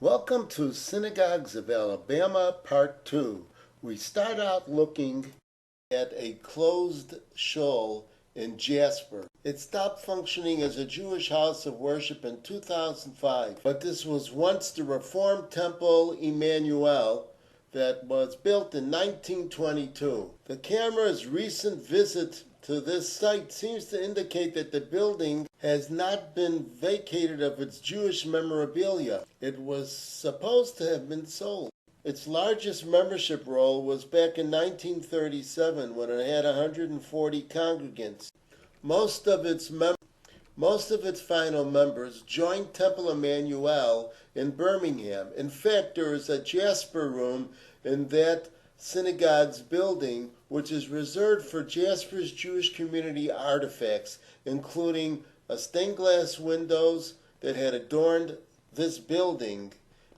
Welcome to Synagogues of Alabama, Part 2. We start out looking at a closed shul in Jasper. It stopped functioning as a Jewish house of worship in 2005, but this was once the Reformed Temple Emmanuel that was built in 1922. The camera's recent visit to this site seems to indicate that the building has not been vacated of its Jewish memorabilia. It was supposed to have been sold. Its largest membership roll was back in 1937 when it had 140 congregants. Most of its final members joined Temple Emmanuel in Birmingham. In fact, there is a Jasper room in that synagogue's building which is reserved for Jasper's Jewish community artifacts, including stained glass windows that had adorned this building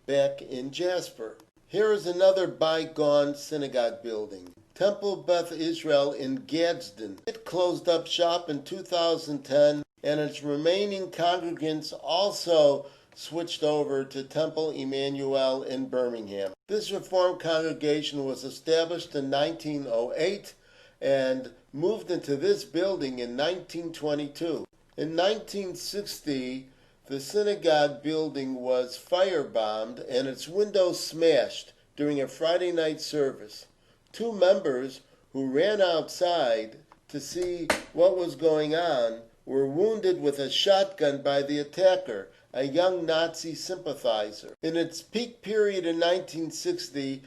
back in Jasper. Here is another bygone synagogue building, Temple Beth Israel in Gadsden. It closed up shop in 2010, and its remaining congregants also switched over to Temple Emmanuel in Birmingham. This Reformed congregation was established in 1908 and moved into this building in 1922. In 1960, the synagogue building was firebombed and its windows smashed during a Friday night service. Two members who ran outside to see what was going on were wounded with a shotgun by the attacker, a young Nazi sympathizer. In its peak period in 1960,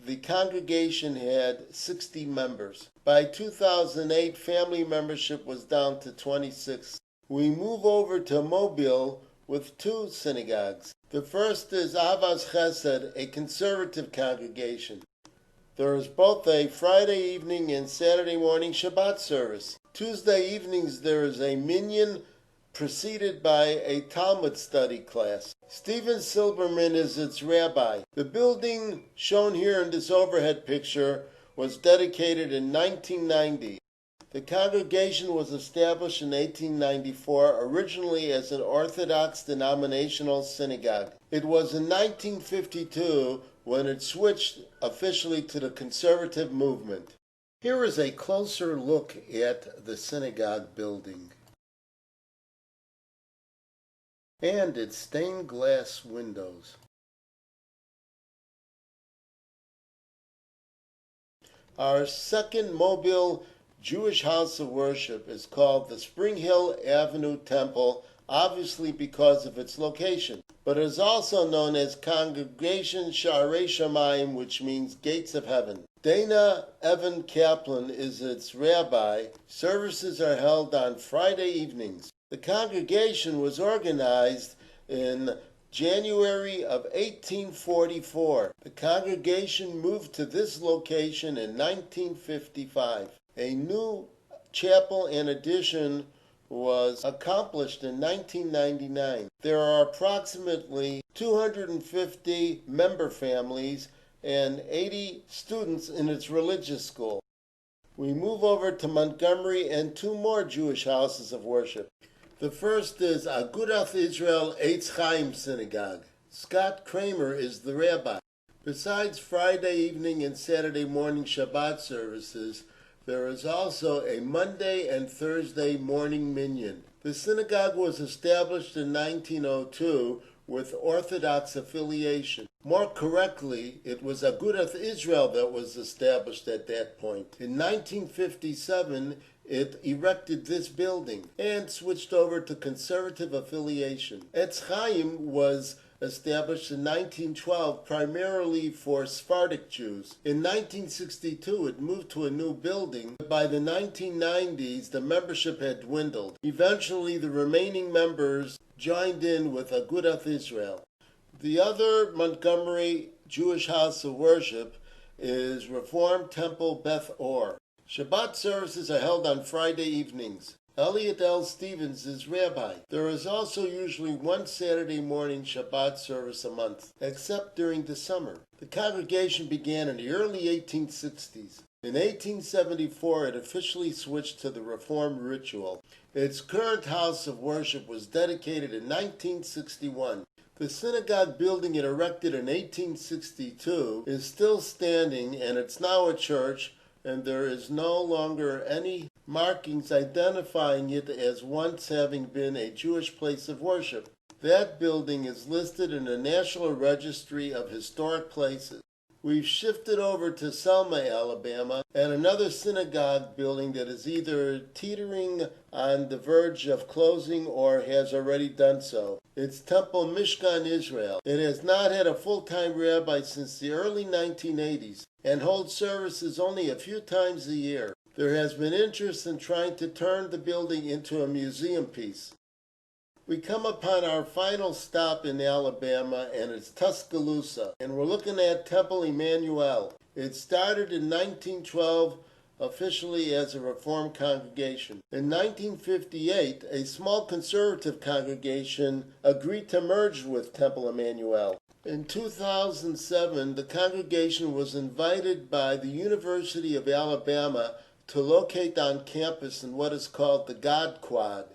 the congregation had 60 members. By 2008, family membership was down to 26. We move over to Mobile with two synagogues. The first is Avas Chesed, a conservative congregation. There is both a Friday evening and Saturday morning Shabbat service. Tuesday evenings there is a minyan preceded by a Talmud study class. Stephen Silberman is its rabbi. The building shown here in this overhead picture was dedicated in 1990. The congregation was established in 1894, originally as an Orthodox denominational synagogue. It was in 1952 when it switched officially to the conservative movement. Here is a closer look at the synagogue building and its stained glass windows. Our second Mobile Jewish house of worship is called the Spring Hill Avenue Temple, obviously because of its location, but it is also known as Congregation Sha'arei Shamayim, which means Gates of Heaven. Dana Evan Kaplan is its rabbi. Services are held on Friday evenings. The congregation was organized in January of 1844. The congregation moved to this location in 1955. A new chapel and addition was accomplished in 1999. There are approximately 250 member families and 80 students in its religious school. We move over to Montgomery and two more Jewish houses of worship. The first is Agudath Israel Eitz Chaim Synagogue. Scott Kramer is the rabbi. Besides Friday evening and Saturday morning Shabbat services, there is also a Monday and Thursday morning minyan. The synagogue was established in 1902 with Orthodox affiliation. More correctly, it was Agudath Israel that was established at that point. In 1957, it erected this building and switched over to conservative affiliation. Eitz Chaim was established in 1912 primarily for Sephardic Jews. In 1962, it moved to a new building. By the 1990s, the membership had dwindled. Eventually, the remaining members joined in with Agudath Israel. The other Montgomery Jewish house of worship is Reformed Temple Beth Or. Shabbat services are held on Friday evenings. Elliot L. Stevens is rabbi. There is also usually one Saturday morning Shabbat service a month, except during the summer. The congregation began in the early 1860s. In 1874, it officially switched to the Reformed ritual. Its current house of worship was dedicated in 1961. The synagogue building it erected in 1862 is still standing, and it's now a church, and there is no longer any markings identifying it as once having been a Jewish place of worship. That building is listed in the National Registry of Historic Places. We've shifted over to Selma, Alabama, and another synagogue building that is either teetering on the verge of closing or has already done so. It's Temple Mishkan, Israel. It has not had a full-time rabbi since the early 1980s and holds services only a few times a year. There has been interest in trying to turn the building into a museum piece. We come upon our final stop in Alabama, and it's Tuscaloosa, and we're looking at Temple Emmanuel. It started in 1912 officially as a Reformed congregation. In 1958, a small conservative congregation agreed to merge with Temple Emmanuel. In 2007, the congregation was invited by the University of Alabama to locate on campus in what is called the God Quad.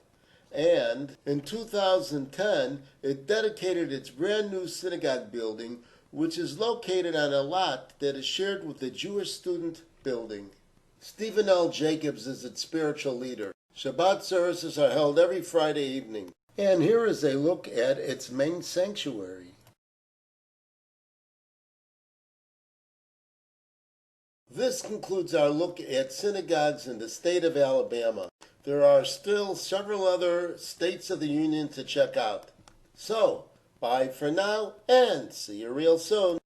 And in 2010, it dedicated its brand new synagogue building, which is located on a lot that is shared with the Jewish student building. Stephen L. Jacobs is its spiritual leader. Shabbat services are held every Friday evening. And here is a look at its main sanctuary. This concludes our look at synagogues in the state of Alabama. There are still several other states of the Union to check out. So, bye for now, and see you real soon.